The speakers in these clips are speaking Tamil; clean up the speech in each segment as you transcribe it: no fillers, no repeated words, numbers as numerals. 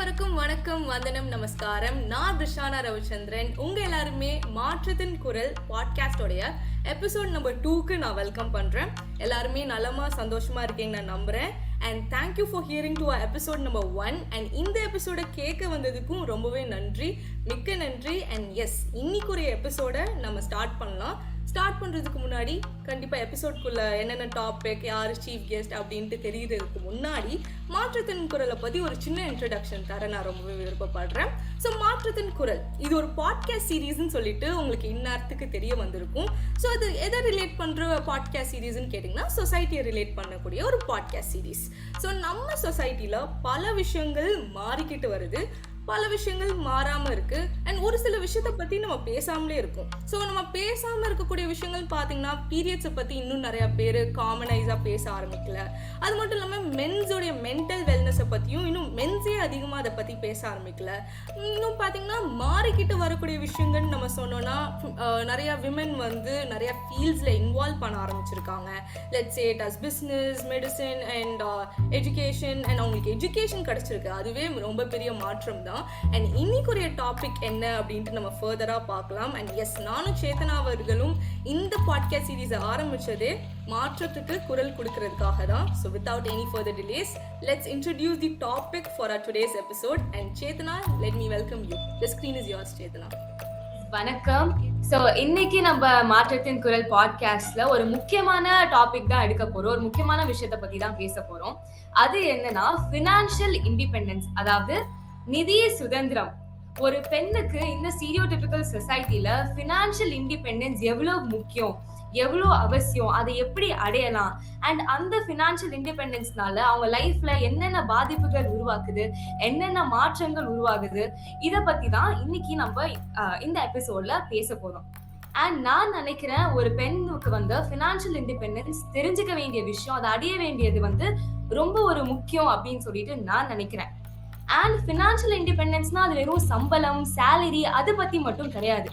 அனைவருக்கும் வணக்கம், வந்தனம், நமஸ்காரம். நான் திஷானா ரவிச்சந்திரன். உங்க எல்லாருமே மாற்றத்தின் குரல் பாட்காஸ்டோடைய எபிசோட் நம்பர் 2க்கு நான் வெல்கம் பண்றேன். எல்லாருமே நலமா சந்தோஷமா இருக்கீங்க நான் நம்புறேன். And thank you for hearing to episode number 1. And இந்த எபிசோட கேட்க வந்ததுக்கும் ரொம்பவே நன்றி, மிக்க நன்றி. அண்ட் எஸ், இன்னைக்கு ஒரு எபிசோட நம்ம ஸ்டார்ட் பண்ணலாம். ஸ்டார்ட் பண்ணுறதுக்கு முன்னாடி கண்டிப்பாக எபிசோட்குள்ளே என்னென்ன டாபிக், யார் சீஃப் கெஸ்ட் அப்படின்ட்டு தெரியறதுக்கு முன்னாடி மாற்றத்தின் குரலை பற்றி ஒரு சின்ன இன்ட்ரடக்ஷன் தர நான் ரொம்பவே விருப்பப்படுறேன். ஸோ மாற்றத்தின் குரல் இது ஒரு பாட்காஸ்ட் சீரீஸ்ன்னு சொல்லிட்டு உங்களுக்கு இந்நேரத்துக்கு தெரிய வந்திருக்கும். ஸோ அது எதை ரிலேட் பண்ணுற பாட்காஸ்ட் சீரீஸ்ன்னு கேட்டிங்கன்னா சொசைட்டியை ரிலேட் பண்ணக்கூடிய ஒரு பாட்காஸ்ட் சீரீஸ். ஸோ நம்ம சொசைட்டியில் பல விஷயங்கள் மாறிக்கிட்டு வருது, பல விஷயங்கள் மாறாமல் இருக்கு. அண்ட் ஒரு சில விஷயத்தை பற்றி நம்ம பேசாமலே இருக்கும். ஸோ நம்ம பேசாமல் இருக்கக்கூடிய விஷயங்கள் பார்த்தீங்கன்னா பீரியட்ஸை பற்றி இன்னும் நிறையா பேர் காமனைஸாக பேச ஆரம்பிக்கல. அது மட்டும் இல்லாமல் மென்ஸோடைய மென்டல் வெல்னஸை பற்றியும் இன்னும் மென்ஸே அதிகமாக அதை பற்றி பேச ஆரம்பிக்கல. இன்னும் பார்த்தீங்கன்னா மாறிக்கிட்டு வரக்கூடிய விஷயங்கள்னு நம்ம சொன்னோன்னா நிறையா விமன் வந்து நிறையா ஃபீல்ட்ஸில் இன்வால்வ் பண்ண ஆரம்பிச்சிருக்காங்க. Let's say it as business, medicine and education. And அவங்களுக்கு எஜுகேஷன் கிடச்சிருக்கு, அதுவே ரொம்ப பெரிய மாற்றம் தான். அண்ட் இன்னைக்குரிய டாபிக் என்ன அப்படின்ட்டு நம்ம ஃபர்தரா பார்க்கலாம். அண்ட் எஸ், நானும் சேத்தனா அவர்களும் இந்த பாட்காஸ்ட் சீரீஸை ஆரம்பிச்சதே மாற்றத்துக்கு குரல் கொடுக்கறதுக்காக தான். So without any further delays, let's introduce the topic for our today's episode. And Chethana, let me welcome you. The screen is yours, Chethana. வணக்கம். ஸோ இன்னைக்கு நம்ம மாற்றத்தின் குரல் பாட்காஸ்ட்ல ஒரு முக்கியமான டாபிக் தான் எடுக்க போறோம். ஒரு முக்கியமான விஷயத்தை பத்தி தான் பேச போறோம். அது என்னன்னா ஃபினான்ஷியல் இண்டிபெண்டன்ஸ், அதாவது நிதி சுதந்திரம். ஒரு பெண்ணுக்கு இந்த ஸ்டீரியோடிபிக்கல் சொசைட்டில ஃபினான்ஷியல் இண்டிபெண்டன்ஸ் எவ்வளவு முக்கியம், எவ்வளவு அவசியம், அதை எப்படி அடையலாம், அண்ட் அந்த ஃபினான்ஷியல் இண்டிபெண்டன்ஸ்னால அவங்க லைஃப்ல என்னென்ன பாதிப்புகள் உருவாக்குது, என்னென்ன மாற்றங்கள் உருவாகுது, இதை பத்தி தான் இன்னைக்கு நம்ம இந்த எபிசோட்ல பேச போறோம். அண்ட் நான் நினைக்கிறேன் ஒரு பெண்ணுக்கு வந்து ஃபினான்ஷியல் இண்டிபெண்டன்ஸ் தெரிஞ்சுக்க வேண்டிய விஷயம், அதை அடைய வேண்டியது வந்து ரொம்ப ஒரு முக்கியம் அப்படின்னு சொல்லிட்டு நான் நினைக்கிறேன். அண்ட் ஃபினான்ஷியல் இண்டிபெண்டன்ஸ்னா அது வெறும் சம்பளம், சேலரி அது பத்தி மட்டும் கிடையாது.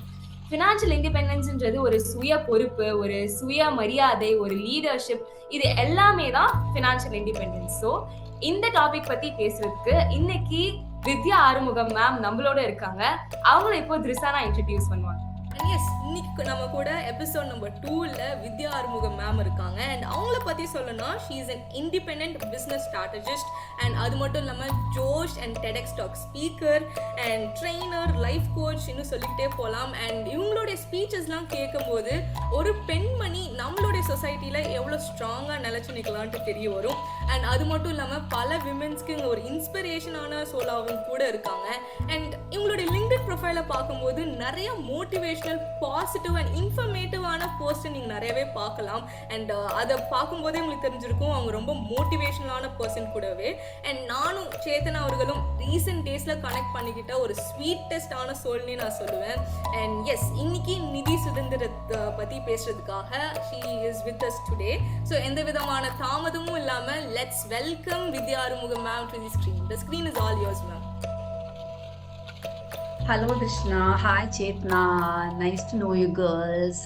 ஃபினான்ஷியல் இண்டிபெண்டன்ஸ்ன்றது ஒரு சுய பொறுப்பு, ஒரு சுய மரியாதை, ஒரு லீடர்ஷிப், இது எல்லாமே தான் ஃபினான்ஷியல் இண்டிபெண்டன்ஸ். ஸோ இந்த டாபிக் பத்தி பேசுறதுக்கு இன்னைக்கு வித்யா ஆறுமுகம் மேம் நம்மளோட இருக்காங்க. அவங்கள இப்போ திரிசானா இன்ட்ரடியூஸ் பண்ணுவாங்க. எஸ், இன்னைக்கு நம்ம கூட எபிசோட் நம்பர் 2ல வித்யா ஆறுமுகம் மேம் இருக்காங்க. அண்ட் அவங்கள பற்றி சொல்லணும்னா she is an independent business strategist. And அது மட்டும் இல்லாமல் Josh and TEDx talk speaker and trainer, life coach, இன்னும் சொல்லிக்கிட்டே போகலாம். அண்ட் இவங்களுடைய ஸ்பீச்சஸ்லாம் கேட்கும்போது ஒரு பெண்மணி நம்மளுடைய சொசைட்டியில் எவ்வளோ ஸ்ட்ராங்காக நிலச்சி நிற்கலான்ட்டு தெரிய வரும். அண்ட் அது மட்டும் இல்லாமல் பல விமென்ஸ்க்கு இங்கே ஒரு இன்ஸ்பிரேஷனான சோலாவும் கூட இருக்காங்க. அண்ட் இவங்களுடைய லிங்க்டின் ப்ரொஃபைலை பார்க்கும்போது நிறைய மோட்டிவேஷனல், பாசிட்டிவ் அண்ட் இன்ஃபர்மேட்டிவான போஸ்ட்டை நீங்கள் நிறையவே பார்க்கலாம். அண்ட் அதை பார்க்கும்போதே உங்களுக்கு தெரிஞ்சிருக்கும் அவங்க ரொம்ப மோட்டிவேஷனலான பர்சன் கூடவே. அண்ட் நானும் சேத்தனா அவர்களும் ரீசெண்ட் டேஸில் கனெக்ட் பண்ணிக்கிட்ட ஒரு ஸ்வீட்டஸ்டான சோல்னே நான் சொல்லுவேன். அண்ட் எஸ், இன்னைக்கு நிதி சுதந்திரத்தை பற்றி பேசுறதுக்காக she is with us today. So எந்த விதமான தாமதமும் இல்லாமல் let's welcome Vidya Arumugam ma'am to the screen. The screen is all yours ma'am. Hello Krishna, hi Chetna, nice to know you girls.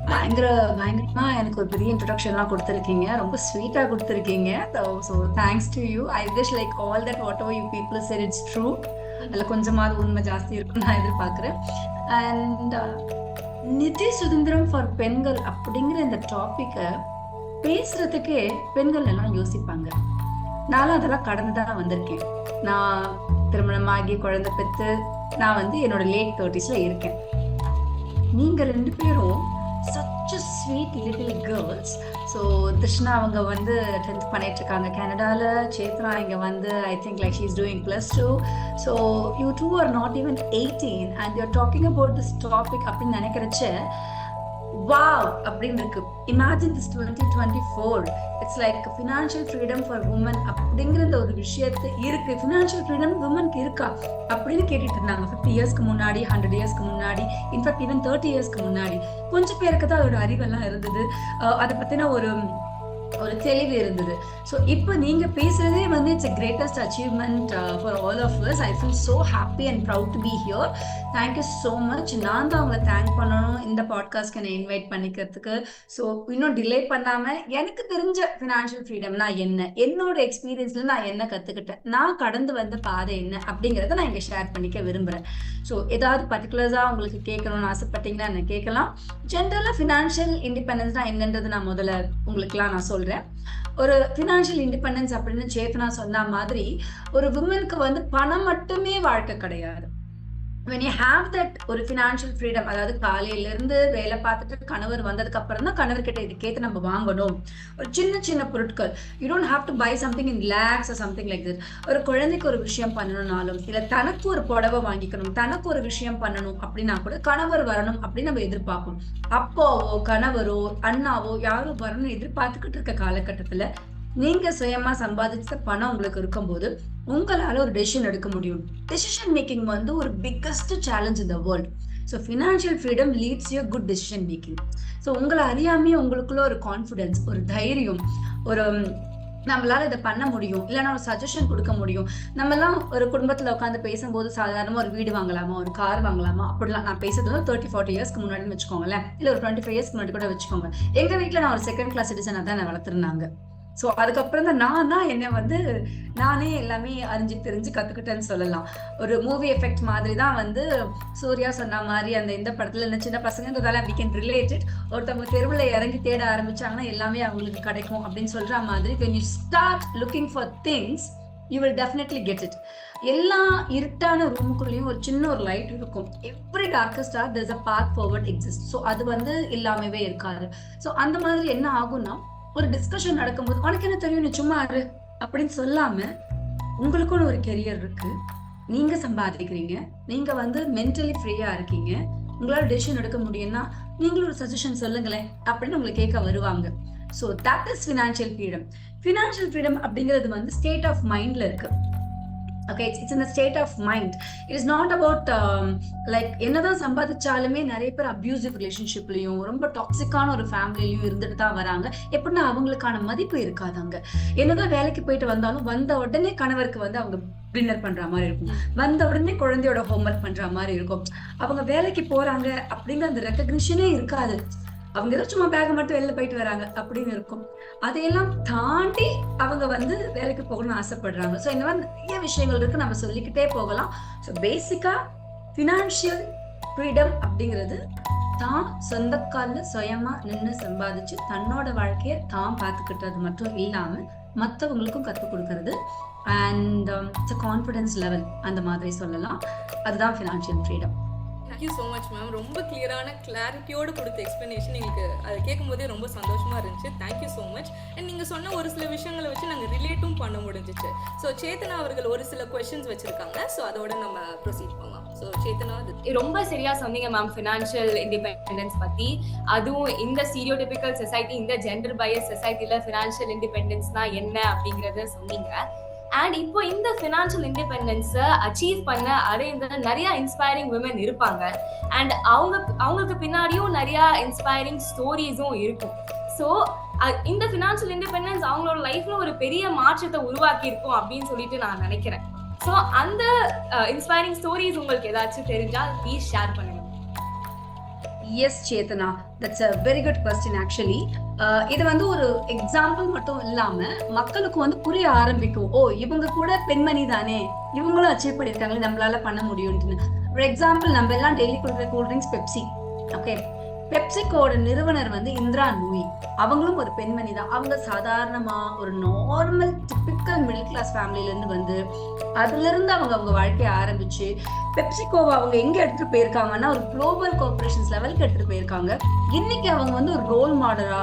பயங்கரமா எனக்கு ஒரு பெரிய இன்ட்ரடக்ஷன்லாம் கொடுத்துருக்கீங்க, ரொம்ப ஸ்வீட்டாக கொடுத்துருக்கீங்க. So thanks to you. I wish like all that what ever you people said it's true. அதில் கொஞ்சமாவது உண்மை ஜாஸ்தி இருக்குன்னு நான் எதிர்பார்க்குறேன். அண்ட் நிதி சுதந்திரம் ஃபார் பெண்கள் அப்படிங்கிற இந்த டாப்பிக்கை பேசுறதுக்கே பெண்கள் எல்லாம் யோசிப்பாங்க. நானும் அதெல்லாம் கடந்து தான் வந்திருக்கேன். நான் திருமணமாகி குழந்தை பெற்று நான் வந்து என்னோட லேட் 30s இருக்கேன். நீங்க ரெண்டு பேரும் such a sweet little girls. So Tishna அவங்க வந்து 10th பண்ணிட்டு இருக்காங்க கனடால. சேத்னா இங்க வந்து I think like she is doing +2. So you two are not even 18 and you're talking about this topic அப்படின்னு நினைக்கிறச்ச வாவ் அப்படின்னு இருக்கு. Imagine this 2024. It's like financial freedom for women அப்படிங்கிற ஒரு விஷயத்து இருக்கு. ஃபினான்ஷியல் ஃப்ரீடம் உமனுக்கு இருக்கா அப்படின்னு கேட்டுட்டு இருந்தாங்க 50 இயர்ஸ்க்கு முன்னாடி, 100 இயர்ஸ்க்கு முன்னாடி, இன்ஃபேக்ட் ஈவன் 30 இயர்ஸ்க்கு முன்னாடி. கொஞ்சம் பேருக்கு தான் அதோட அறிவெல்லாம் இருந்தது. அதை பத்தின ஒரு ஒரு தெளிவு இருந்தது. ஸோ இப்போ நீங்க பேசுறதே வந்து it's greatest achievement for all of us. I feel so happy and proud to be here. Thank you so much. நான் தான் அவங்களை தேங்க் பண்ணணும் இந்த பாட்காஸ்ட்க்கு என்னை இன்வைட் பண்ணிக்கிறதுக்கு. ஸோ இன்னும் டிலே பண்ணாம எனக்கு தெரிஞ்ச ஃபினான்ஷியல் ஃப்ரீடம்னா என்ன, என்னோட எக்ஸ்பீரியன்ஸ்ல நான் என்ன கத்துக்கிட்டேன், நான் கடந்து வந்த பாதை என்ன அப்படிங்கிறத நான் இங்கே ஷேர் பண்ணிக்க விரும்புறேன். ஸோ ஏதாவது பர்டிகுலர்ஸா உங்களுக்கு கேட்கணும்னு ஆசைப்பட்டீங்கன்னா என்ன கேட்கலாம். ஜென்ரலா ஃபினான்ஷியல் இண்டிபெண்டன்ஸ் தான் என்னன்றது நான் முதல்ல உங்களுக்குலாம் நான் சொல்றேன். ஒரு ஃபினான்ஷியல் இண்டிபெண்டன்ஸ் அப்படின்னு சேத்தனா சொன்ன மாதிரி ஒரு விமனுக்கு வந்து பணம் மட்டுமே வாழ்க்கை கிடையாது. when you have that ஒரு ஃபினான்ஷியல் ஃப்ரீடம், அதாவது காலையில இருந்து வேலை பார்த்துட்டு கணவர் வந்ததுக்கு அப்புறம் தான் கணவர்கிட்ட இதுக்கேத்து நம்ம வாங்கணும் ஒரு சின்ன சின்ன பொருட்கள். You don't have to buy something in lakhs or something like this. ஒரு குழந்தைக்கு ஒரு விஷயம் பண்ணணும்னாலும் இல்ல தனக்கு ஒரு புடவை வாங்கிக்கணும், தனக்கு ஒரு விஷயம் பண்ணணும் அப்படின்னா கூட கணவர் வரணும் அப்படின்னு நம்ம எதிர்பார்ப்போம். அப்பாவோ கணவரோ அண்ணாவோ யாரும் வரணும்னு எதிர்பார்த்துக்கிட்டு இருக்க காலகட்டத்துல நீங்க சுயமா சம்பாதிச்ச பணம் உங்களுக்கு இருக்கும்போது உங்களால ஒரு டெசிஷன் எடுக்க முடியும். டெசிஷன் மேக்கிங் வந்து ஒரு biggest challenge in the world. So financial freedom leads you good decision making. So உங்களை அறியாமே உங்களுக்குள்ள ஒரு கான்ஃபிடென்ஸ், ஒரு தைரியம், ஒரு நம்மளால இதை பண்ண முடியும், இல்லைன்னா ஒரு சஜஷன் கொடுக்க முடியும். நம்ம எல்லாம் ஒரு குடும்பத்துல உட்காந்து பேசும்போது சாதாரணமா ஒரு வீடு வாங்கலாமா, ஒரு கார் வாங்கலாமா அப்படிலாம் நான் பேசுறது 30-40 இயர்ஸ்க்கு முன்னாடி வச்சுக்கோங்களேன், இல்ல ஒரு 25 இயர்ஸ்க்கு முன்னாடி கூட வச்சுக்கோங்க. எங்க வீட்டுல நான் ஒரு செகண்ட் கிளாஸ் சிட்டிசனா தான் நான் வளர்த்துருந்தாங்க. ஸோ அதுக்கப்புறம் தான் நான் தான் என்னை வந்து நானே எல்லாமே அறிஞ்சு தெரிஞ்சு கத்துக்கிட்டேன்னு சொல்லலாம். ஒரு மூவி எஃபெக்ட் மாதிரி தான் வந்து சூர்யா சொன்ன மாதிரி அந்த இந்த படத்துல என்ன சின்ன பசங்கன்றதால we can relate it. ஒருத்தவங்க தெருவில் இறங்கி தேட ஆரம்பிச்சாங்கன்னா எல்லாமே அவங்களுக்கு கிடைக்கும் அப்படின்னு சொல்ற மாதிரி when you start looking for things you will definitely get it. எல்லா இருட்டான ரூமுக்குள்ளேயும் ஒரு சின்ன ஒரு லைட் இருக்கும். Every darkest star there's a path forward exists. So அது வந்து இல்லாமவே இருக்காது. ஸோ அந்த மாதிரி என்ன ஆகும்னா ஒரு டிஸ்கஷன் நடக்கும்போது உனக்கு என்ன தெரியும் நீ சும்மா இரு அப்படின்னு சொல்லாம உங்களுக்கும் ஒரு கெரியர் இருக்கு, நீங்க சம்பாதிக்கிறீங்க, நீங்க வந்து மென்டலி ஃப்ரீயா இருக்கீங்க, உங்களால டெசிஷன் எடுக்க முடியும்னா நீங்களும் ஒரு சஜஷன் சொல்லுங்களேன் அப்படின்னு உங்களை கேட்க வருவாங்க. So that is financial freedom. Financial freedom அப்படிங்கிறது வந்து ஸ்டேட் ஆஃப் மைண்ட்ல இருக்கு. Okay, it's in the state of mind. It is not about like என்னதான் சம்பாதிச்சாலுமே நிறைய பேர் அபியூசிவ் ரிலேஷன்ஷிப்லயும் ரொம்ப டாக்ஸிக்கான ஒரு ஃபேமிலிலையும் இருந்துட்டு தான் வராங்க. எப்படின்னா அவங்களுக்கான மதிப்பு இருக்காதாங்க. என்னதான் வேலைக்கு போயிட்டு வந்தாலும் வந்த உடனே கணவருக்கு வந்து அவங்க டின்னர் பண்ற மாதிரி இருக்கும், வந்த உடனே குழந்தையோட ஹோம்ஒர்க் பண்ற மாதிரி இருக்கும். அவங்க வேலைக்கு போறாங்க அப்படிங்கிற அந்த ரெக்கக்னிஷனே இருக்காது. அவங்க ஏதோ சும்மா பேக மட்டும் வெளில போயிட்டு வராங்க அப்படின்னு இருக்கும். அதையெல்லாம் தாண்டி அவங்க வந்து வேலைக்கு போகணும்னு ஆசைப்படுறாங்க. ஸோ இந்த மாதிரி நிறைய விஷயங்கள் இருக்கு, நம்ம சொல்லிக்கிட்டே போகலாம். ஸோ பேசிக்கா ஃபினான்ஷியல் ஃப்ரீடம் அப்படிங்கிறது தான் சொந்த காலில் சுயமா நின்று சம்பாதிச்சு தன்னோட வாழ்க்கையை தான் பார்த்துக்கிட்டது மட்டும் இல்லாம மற்றவங்களுக்கும் கற்றுக் கொடுக்கறது. அண்ட் இட்ஸ் கான்ஃபிடன்ஸ் லெவல் அந்த மாதிரி சொல்லலாம். அதுதான் financial freedom. Thank you so much ma'am. ரொம்ப கிளியரான கிளாரிட்டியோடு கொடுத்த எக்ஸ்ப்ளனேஷன் எங்களுக்கு அதை கேட்கும் போதே ரொம்ப சந்தோஷமாக இருந்துச்சு. Thank you so much. அண்ட் நீங்கள் சொன்ன ஒரு சில விஷயங்களை வச்சு நாங்கள் ரிலேட்டும் பண்ண முடிஞ்சிச்சு. ஸோ சேத்தனா அவர்கள் ஒரு சில கொஸ்டின்ஸ் வச்சுருக்காங்க. ஸோ அதோட நம்ம ப்ரொசீட் பண்ணலாம். ஸோ சேத்தனா ரொம்ப சரியா சொன்னீங்க மேம் ஃபினான்ஷியல் இண்டிபெண்டன்ஸ் பத்தி. அதுவும் இந்த ஸ்டீரியோடிபிக்கல் சொசைட்டி, இந்த ஜெண்டர் பயஸ் சொசைட்டில ஃபினான்ஷியல் இண்டிபெண்டன்ஸ்னா என்ன அப்படிங்கறத சொன்னீங்க. அண்ட் இப்போ இந்த ஃபினான்ஷியல் இண்டிபெண்டன்ஸை அச்சீவ் பண்ண அடைந்த நிறைய இன்ஸ்பைரிங் விமன் இருப்பாங்க. அண்ட் அவங்களுக்கு பின்னாடியும் நிறைய இன்ஸ்பைரிங் ஸ்டோரிஸும் இருக்கும். ஸோ இந்த ஃபினான்ஷியல் இண்டிபெண்டன்ஸ் அவங்களோட லைஃப்ல ஒரு பெரிய மாற்றத்தை உருவாக்கி இருக்கும் அப்படின்னு சொல்லிட்டு நான் நினைக்கிறேன். ஸோ அந்த இன்ஸ்பைரிங் ஸ்டோரிஸ் உங்களுக்கு ஏதாச்சும் தெரிஞ்சா ப்ளீஸ் ஷேர் பண்ணுங்க. Yes Chetana, that's a very good question actually. இது வந்து ஒரு எக்ஸாம்பிள் மட்டும் இல்லாம மக்களுக்கு வந்து புரிய ஆரம்பிக்கும். ஓ, இவங்க கூட பெண்மணி தானே, இவங்களும் அச்சீவ் பண்ணிருக்காங்களே, நம்மளால பண்ண முடியும்னு. ஒரு எக்ஸாம்பிள், நம்ம எல்லாம் டெய்லி குடிக்கிற கூல்ட்ரிங்க்ஸ் பெப்சி. ஓகே, பெப்சிகோட நிறுவனர் வந்து இந்திரா நூயி, அவங்களும் ஒரு பெண்மணி தான். அவங்க சாதாரணமா ஒரு நார்மல் டிபிக்கல் மிடில் கிளாஸ் ஃபேமிலில இருந்து வந்து அதுல இருந்து அவங்க வாழ்க்கையை ஆரம்பிச்சு பெப்சிகோவை அவங்க எங்க எடுத்துட்டு போயிருக்காங்கன்னா ஒரு குளோபல் கார்பரேஷன்ஸ் லெவலுக்கு எடுத்துட்டு போயிருக்காங்க. இன்னைக்கு அவங்க வந்து ஒரு ரோல் மாடலா,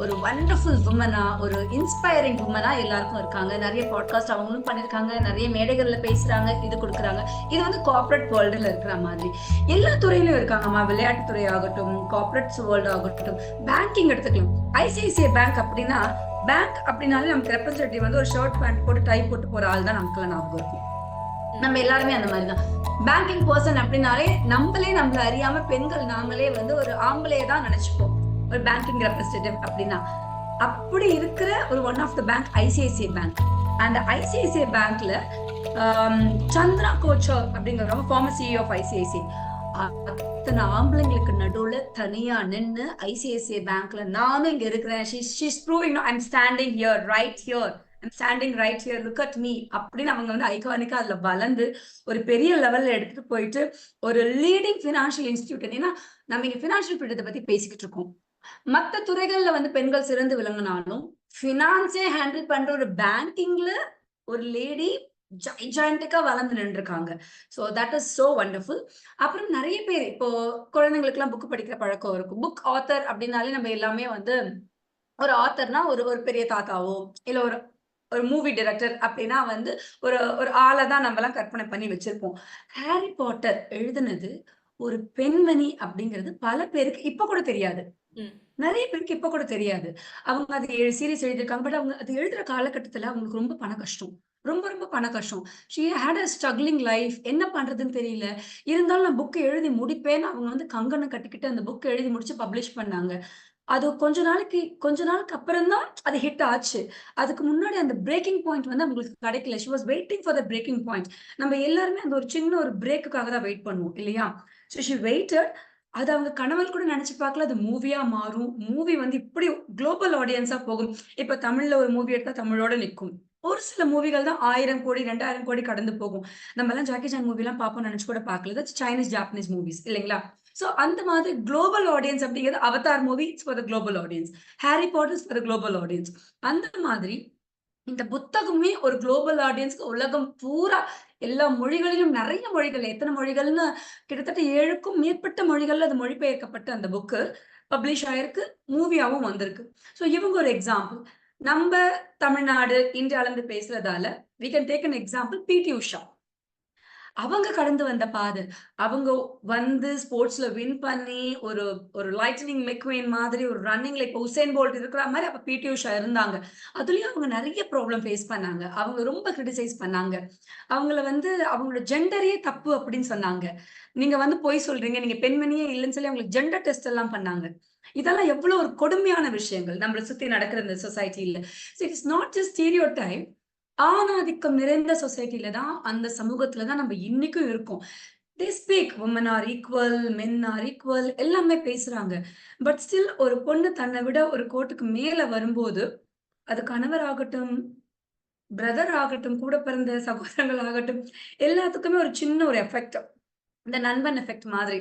ஒரு வண்டர்ஃபுல் உமனா, ஒரு இன்ஸ்பைரிங் உமனா எல்லாருக்கும் இருக்காங்க. நிறைய பாட்காஸ்ட் அவங்களும் பண்ணிருக்காங்க, நிறைய மேடைகள்ல பேசுறாங்க, இது கொடுக்குறாங்க. இது வந்து கார்பரேட் வேர்ல்டுல இருக்கிற மாதிரி எல்லா துறையிலும் இருக்காங்கம்மா. விளையாட்டு துறை ஆகட்டும், கார்பரேட் வேர்ல்டு ஆகட்டும், பேங்கிங் எடுத்துக்கலாம். ஐசிஐசிஐ பேங்க் அப்படின்னா, பேங்க் அப்படின்னாலே நமக்கு ரெப்ரஸன்டேட்டிவ் வந்து ஒரு ஷர்ட் பேண்ட் போட்டு டை போட்டு போற ஆள் தான் நமக்குள்ள ஞாபகம் இருக்கும். நம்ம எல்லாருமே அந்த மாதிரிதான். பேங்கிங் பர்சன் அப்படின்னாலே நம்மள அறியாம பெண்கள் நாங்களே வந்து ஒரு ஆம்பளையே தான் நினைச்சுப்போம் ஒரு பேங்கிங் ரெப்ரஸன்டேட்டிவ் அப்படின்னா. அப்படி இருக்கிற ஒரு one of the bank ICICI bank. அந்த ஐசிஐசிஐ பேங்க்ல சந்திரா கோச்சர் அப்படிங்கிறவங்க ஃபார்மர் சிஇஓ ஆஃப் ஐசிஐசிஐ. அத்தனை ஆம்பளைங்களுக்கு நடுவுல தனியா நின்னு ஐசிஐசிஐ பேங்க்ல நானும் இங்க இருக்கிறேன், she's proving I'm standing here right here, I'm standing right here, look at me அப்படின்னு அவங்க வந்து ஐகானிக்கா அதுல வளர்ந்து ஒரு பெரிய லெவல்ல எடுத்துட்டு போயிட்டு ஒரு லீடிங் பினான்சியல் இன்ஸ்டிடியூட். ஏன்னா நம்ம இங்க பினான்சியல் ஃப்ரீடத்தை பத்தி பேசிக்கிட்டு இருக்கோம். மத்த துறைகள்ல வந்து பெண்கள் சிறந்து விளங்கினாலும் பினான்ஸே ஹேண்டில் பண்ற ஒரு பேங்கிங்ல ஒரு லேடி ஜைஜாண்டிக்கா வளர்ந்து நின்றுருக்காங்க. So that is so wonderful. அப்புறம் நிறைய பேர் இப்போ குழந்தைங்களுக்கு எல்லாம் புக் படிக்கிற பழக்கம் இருக்கும். புக் ஆத்தர் அப்படின்னாலே நம்ம எல்லாமே வந்து ஒரு ஆத்தர்னா ஒரு ஒரு பெரிய தாத்தாவோ இல்ல ஒரு ஒரு மூவி டைரக்டர் அப்படின்னா வந்து ஒரு ஒரு ஆளை தான் நம்ம எல்லாம் கற்பனை பண்ணி வச்சிருப்போம். ஹாரி பாட்டர் எழுதுனது ஒரு பெண்மணி அப்படிங்கிறது பல பேருக்கு இப்ப கூட தெரியாது. நிறைய பேருக்கு இப்ப கூட தெரியாது. அவங்க அது சீரியஸ் எழுதியிருக்காங்க. பட் அவங்க அது எழுதுற காலகட்டத்துல அவங்களுக்கு ரொம்ப பண கஷ்டம். ரொம்ப ரொம்ப பண கஷ்டம். She had a struggling life. என்ன பண்றதுன்னு தெரியல. இருந்தாலும் நான் புக் எழுதி முடிப்பேன்னு அவங்க வந்து கங்கணம் கட்டிக்கிட்டு அந்த புக் எழுதி முடிச்சு பப்ளிஷ் பண்ணாங்க. அது கொஞ்ச நாளுக்கு அப்புறம் தான் அது ஹிட் ஆச்சு. அதுக்கு முன்னாடி அந்த பிரேக்கிங் பாயிண்ட் வந்து அவங்களுக்கு கிடைக்கல. She was waiting for the braking point. நம்ம எல்லாருமே அந்த ஒரு சின்ன ஒரு பிரேக்குக்காக தான் வெயிட் பண்ணுவோம் இல்லையா? So she waited. அது அவங்க கனவுல கூட நினைச்சு பார்க்கல அது மூவியா மாறும். மூவி வந்து இப்படி குளோபல் ஆடியன்ஸா போகும். இப்ப தமிழ்ல ஒரு மூவி எடுத்தா தமிழோட நிக்கும். ஒரு சில மூவிகள் தான் 1000 கோடி 2000 கோடி கடந்து போகும். நம்ம எல்லாம் ஜாக்கி சான் மூவி எல்லாம் பார்ப்போம் நினைச்சு கூட பார்க்கல. தட்ஸ் சைனீஸ் ஜாப்பனீஸ் மூவிஸ் இல்லைங்களா? சோ அந்த மாதிரி குளோபல் ஆடியன்ஸ் அப்படிங்கிறது Avatar movie it's for the global audience. Harry Potter is for the global audience. அந்த மாதிரி இந்த புத்தகமே ஒரு குளோபல் ஆடியன்ஸ்க்கு உலகம் பூரா எல்லா மொழிகளிலும் நிறைய மொழிகள் எத்தனை மொழிகள்னு கிட்டத்தட்ட 7க்கும் மேற்பட்ட மொழிகள்ல அது மொழிபெயர்க்கப்பட்ட அந்த புக்கு பப்ளிஷ் ஆயிருக்கு. மூவியாவும் வந்திருக்கு. ஸோ இவங்க ஒரு எக்ஸாம்பிள். நம்ம தமிழ்நாடு இந்தியால இருந்து பேசுறதால we can take an example பிடி உஷா. அவங்க கடந்து வந்த பாதை. அவங்க வந்து ஸ்போர்ட்ஸ்ல வின் பண்ணி ஒரு ஒரு லைட்னிங் மெக்வீன் மாதிரி ஒரு ரன்னிங்ல இப்ப உசேன் போல்ட் இருக்கிற மாதிரி அப்ப பிடி உஷா இருந்தாங்க. அதுலயும் அவங்க நிறைய ப்ராப்ளம் ஃபேஸ் பண்ணாங்க. அவங்க ரொம்ப கிரிட்டிசைஸ் பண்ணாங்க. அவங்கள வந்து அவங்களோட ஜெண்டரே தப்பு அப்படின்னு சொன்னாங்க. நீங்க வந்து பொய் சொல்றீங்க, நீங்க பெண்மணியே இல்லைன்னு சொல்லி அவங்களுக்கு ஜெண்டர் டெஸ்ட் எல்லாம் பண்ணாங்க. இதெல்லாம் எவ்வளவு ஒரு கொடுமையான விஷயங்கள் நம்மளை சுத்தி நடக்கிற இந்த சொசைட்டில. It is not just stereotype. ஆணாதிக்கம் நிறைந்த சொசைட்டில தான் அந்த சமூகத்துல தான் நம்ம இன்னைக்கும் இருக்கோம். they speak women are equal, men are equal எல்லாமே பேசுறாங்க. பட் ஸ்டில் ஒரு பொண்ணு தன்னை விட ஒரு கோட்டுக்கு மேல வரும்போது அது கணவர் ஆகட்டும், பிரதர் ஆகட்டும், கூட பிறந்த சகோதரங்கள் ஆகட்டும், எல்லாத்துக்குமே ஒரு சின்ன ஒரு எஃபெக்ட். இந்த நண்பன் எஃபெக்ட் மாதிரி.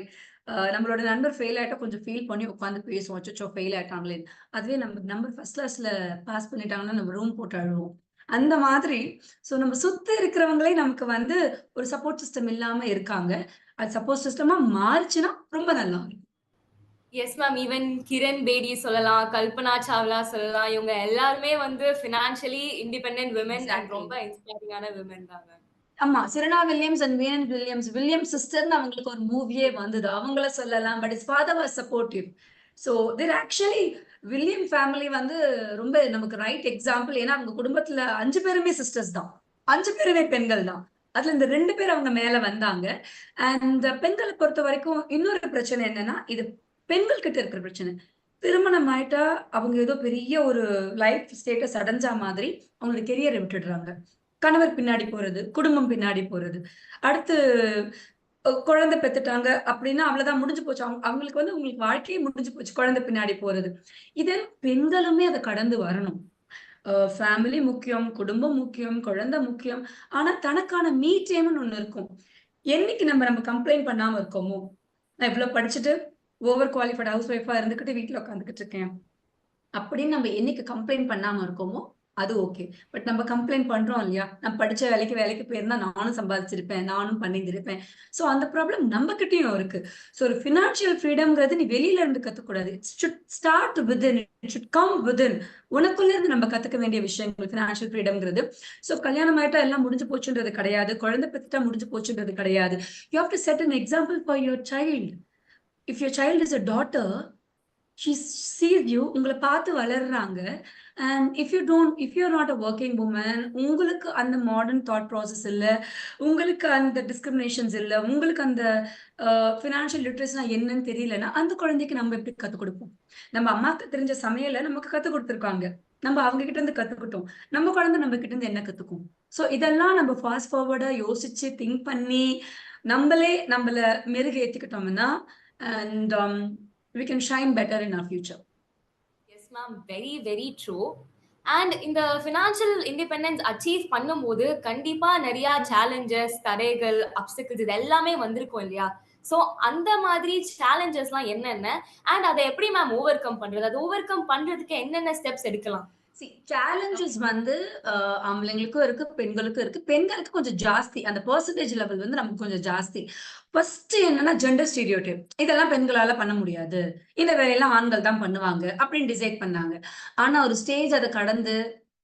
நம்மளோட நண்பர் ஃபெயில் ஆயிட்டா கொஞ்சம் ஃபீல் பண்ணி உட்காந்து பேசுவோம். அச்சச்சோ ஃபெயில் ஆயிட்டாங்களே. அதுவே நம்ம நம்பர் ஃபர்ஸ்ட் கிளாஸ்ல பாஸ் பண்ணிட்டாங்கன்னா நம்ம ரூம் போட்டு அழுவோம். அந்த மாதிரி சோ நம்ம சுத்தி இருக்கிறவங்களே நமக்கு வந்து ஒரு சப்போர்ட் சிஸ்டம் இல்லாம இருக்காங்க. அது சப்போர்ட் சிஸ்டமா மாறுச்சுன்னா ரொம்ப நல்லா இருக்கும். Yes ma'am. Even Kiran Bedi சொல்லலாம், கல்பனா சாவ்லா சொல்லலாம். இவங்க எல்லாருமே வந்து ஃபினான்ஷியலி இண்டிபெண்டன்ட் விமன் அண்ட் ரொம்ப இன்ஸ்பைரிங்கான விமன் தான் மேம். ஆமா. Serena Williams and Venus Williams, Williams சிஸ்டர்ன்னு அவங்களுக்கு ஒரு மூவியே வந்தது. அவங்கள சொல்லலாம். But is father was supportive. So there actually William family வந்து ரொம்ப நமக்கு ரைட் எக்ஸாம்பிள். ஏன்னா அவங்க குடும்பத்துல 5 பேருமே சிஸ்டர்ஸ் தான். 5 பேருமே பெண்கள் தான். அதுல இந்த 2 பேர் அவங்க மேல வந்தாங்க. அண்ட் பெண்களை பொறுத்த வரைக்கும் இன்னொரு பிரச்சனை என்னன்னா, இது பெண்கள் கிட்ட இருக்கிற பிரச்சனை. திருமணம் ஆயிட்டா அவங்க ஏதோ பெரிய ஒரு லைஃப் ஸ்டேட்டஸ் அடைஞ்சா மாதிரி அவங்களோட கெரியரை விட்டுடுறாங்க. கணவர் பின்னாடி போறது, குடும்பம் பின்னாடி போறது. அடுத்து குழந்தை பெத்துட்டாங்க அப்படின்னா அவ்வளவுதான் முடிஞ்சு போச்சு. அவங்களுக்கு வந்து உங்களுக்கு வாழ்க்கையே முடிஞ்சு போச்சு குழந்தை பின்னாடி போறது. இதெல்லாம் பெண்களுமே அதை கடந்து வரணும். ஃபேமிலி முக்கியம், குடும்பம் முக்கியம், குழந்தை முக்கியம். ஆனா தனக்கான மீ டைம்னு ஒண்ணு இருக்கும். என்னைக்கு நம்ம கம்ப்ளைண்ட் பண்ணாம இருக்கோமோ, நான் இவ்வளவு படிச்சுட்டு ஓவர் குவாலிஃபைட் ஹவுஸ் ஒய்ஃபா இருந்துகிட்டு வீட்டுல உட்காந்துக்கிட்டு இருக்கேன் அப்படின்னு நம்ம என்னைக்கு கம்ப்ளைண்ட் பண்ணாம இருக்கோமோ அது ஓகே. பட் நம்ம கம்ப்ளைண்ட் பண்றோம் இல்லையா, நான் படிச்ச வேலைக்கு போயிருந்தா நானும் சம்பாதிச்சிருப்பேன், நானும் பண்ணியிருந்திருப்பேன். சோ அந்த ப்ராப்ளம் நம்ம கிட்டயும் இருக்கு. சோ ஒரு பினான்சியல் ஃப்ரீடம்ங்கிறது நீ வெளியில இருந்து கத்துக்கூடாது. It should start within, it should come within. உனக்குள்ள இருந்து நம்ம கத்துக்க வேண்டிய விஷயங்கள் பினான்சியல் ஃப்ரீடம்ங்கிறது. சோ கல்யாணம் ஆயிட்டா எல்லாம் முடிஞ்சு போச்சுன்றது கிடையாது. குழந்தை பெற்றுட்டா முடிஞ்சு போச்சுன்றது கிடையாது. You have to set an example for your child. If your child is a daughter, she sees you, உங்களை பார்த்து வளர்றாங்க. And if you not a working woman, உங்களுக்கு அந்த மாடர்ன் தாட் ப்ராசஸ் இல்ல, உங்களுக்கு அந்த டிஸ்கிரிமினேஷன்ஸ் இல்ல, உங்களுக்கு அந்த ஃபினான்ஷியல் லிட்ரஸினா என்னன்னு தெரியலன்னா, அந்த குழந்தைக்கு நம்ம எப்படி கத்துக் கொடுப்போம்? நம்ம அம்மாக்கு தெரிஞ்ச சமையலை நமக்கு கத்துக் கொடுத்துருக்காங்க. நம்ம அவங்க கிட்ட இருந்து கத்துக்கிட்டோம். நம்ம குழந்தை நம்ம கிட்ட இருந்து என்ன கத்துக்கும்? சோ இதெல்லாம் நம்ம ஃபாஸ்ட் ஃபார்வர்டா யோசிச்சு திங்க் பண்ணி நம்மள மெருகேத்திக்கிட்டோம்னா, and we can shine better in our future. Yes ma'am, very very true. And இந்த ஃபினான்ஷியல் இண்டிபெண்டன்ஸ் அச்சீவ் பண்ணும்போது கண்டிப்பா நிறைய சேலஞ்சஸ், தடைகள், அப்டிகல்ஸ் இது எல்லாமே வந்திருக்கும் இல்லையா? சோ அந்த மாதிரி சேலஞ்சஸ்லாம் என்னென்ன, அண்ட் அதை எப்படி மேம் ஓவர் கம் பண்றது? அதை ஓவர் கம் பண்றதுக்கு என்னென்ன ஸ்டெப்ஸ் எடுக்கலாம்? சேலஞ்சஸ் வந்து ஆம்பளைங்களுக்கும் இருக்கு, பெண்களுக்கும் இருக்கு. பெண்களுக்கு கொஞ்சம் ஜாஸ்தி. அந்த பெர்சன்டேஜ் லெவல் வந்து நமக்கு கொஞ்சம் ஜாஸ்தி. ஃபர்ஸ்ட் என்னன்னா ஜெண்டர் ஸ்டீரியோடைப். இதெல்லாம் பெண்களால பண்ண முடியாது. இந்த வேலையெல்லாம் ஆண்கள் தான் பண்ணுவாங்க அப்படின்னு டிசைட் பண்ணாங்க. ஆனா ஒரு ஸ்டேஜ் அத கடந்து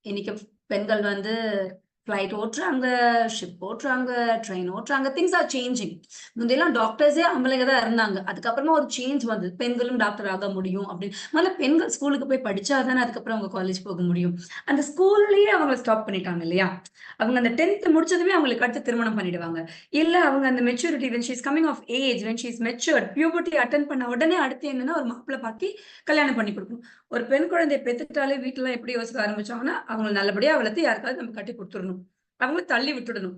இன்னைக்கு பெண்கள் வந்து ஃப்ளைட் ஓட்டுறாங்க, ஷிப் ஓட்டுறாங்க, ட்ரெயின் ஓட்டுறாங்க. Things are changing. முந்தையெல்லாம் டாக்டர்ஸே ஆம்பளைங்க தான் இருந்தாங்க. அதுக்கப்புறமா ஒரு சேஞ்ச் வந்தது. பெண்களும் டாக்டர் ஆக முடியும் அப்படின்னு. முதல்ல பெண்கள் ஸ்கூலுக்கு போய் படிச்சா தானே அதுக்கப்புறம் அவங்க காலேஜ் போக முடியும். அந்த ஸ்கூல்லயே அவங்க ஸ்டாப் பண்ணிட்டாங்க இல்லையா? அவங்க அந்த 10th முடிச்சதுமே அவங்களுக்கு அடுத்து திருமணம் பண்ணிடுவாங்க. இல்ல அவங்க அந்த maturity when she is coming of age, when she is matured, puberty attend பண்ண உடனே அடுத்து என்னன்னா ஒரு மாப்பிள்ளை பாக்கி கல்யாணம் பண்ணி கொடுக்கணும். ஒரு பெண் குழந்தையை பெத்துட்டாலே வீட்டுல எப்படி யோசிக்க ஆரம்பிச்சாங்கன்னா, அவங்களை நல்லபடியா வளர்த்து யாருக்காவது நம்ம கட்டி கொடுத்துடணும். அவங்கள தள்ளி விட்டுடணும்.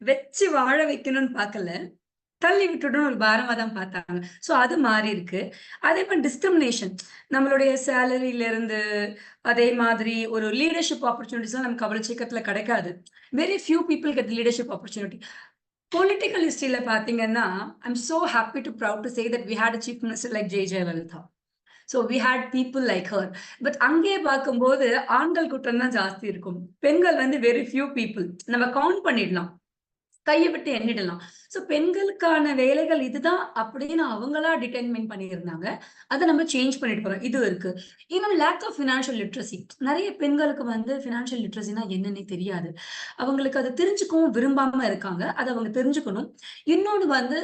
வச்சு வாழ வைக்கணும்னு பார்க்கல. தள்ளி விட்டுடணும் ஒரு பாரமா தான் பார்த்தாங்க. சோ அது மாறி இருக்கு. அதே மாதிரி டிஸ்கிரிமினேஷன். நம்மளுடைய சேலரியில இருந்து அதே மாதிரி ஒரு லீடர்ஷிப் ஆப்பர்ச்சுனிட்டிஸ்லாம் நமக்கு அவ்வளவு சீக்கிரத்துல கிடைக்காது. Very few people get leadership opportunity. Political ஹிஸ்டரியில பாத்தீங்கன்னா, I'm so happy to proud to say that we had a chief minister like Je Jayalalithaa. So we had people like her. But அங்கே பார்க்கும்போது ஆண்கள் கூட்டம் தான் ஜாஸ்தி இருக்கும். பெண்கள் வந்து வெரி ஃபியூ பீப்புள். நம்ம கவுண்ட் பண்ணிடலாம். கையை விட்டு எண்ணிடலாம். சோ பெண்களுக்கான வேலைகள் இதுதான் அப்படின்னு அவங்களா டிட்டர்மைன் பண்ணியிருந்தாங்க. அதை நம்ம சேஞ்ச் பண்ணிட்டு போறோம். இது இருக்கு. இன்னும் லேக் ஆஃப் ஃபினான்ஷியல் லிட்ரஸி. நிறைய பெண்களுக்கு வந்து ஃபினான்ஷியல் லிட்ரஸினா என்னன்னே தெரியாது. அவங்களுக்கு அதை தெரிஞ்சுக்கவும் விரும்பாம இருக்காங்க. அதை அவங்க தெரிஞ்சுக்கணும். இன்னொன்னு வந்து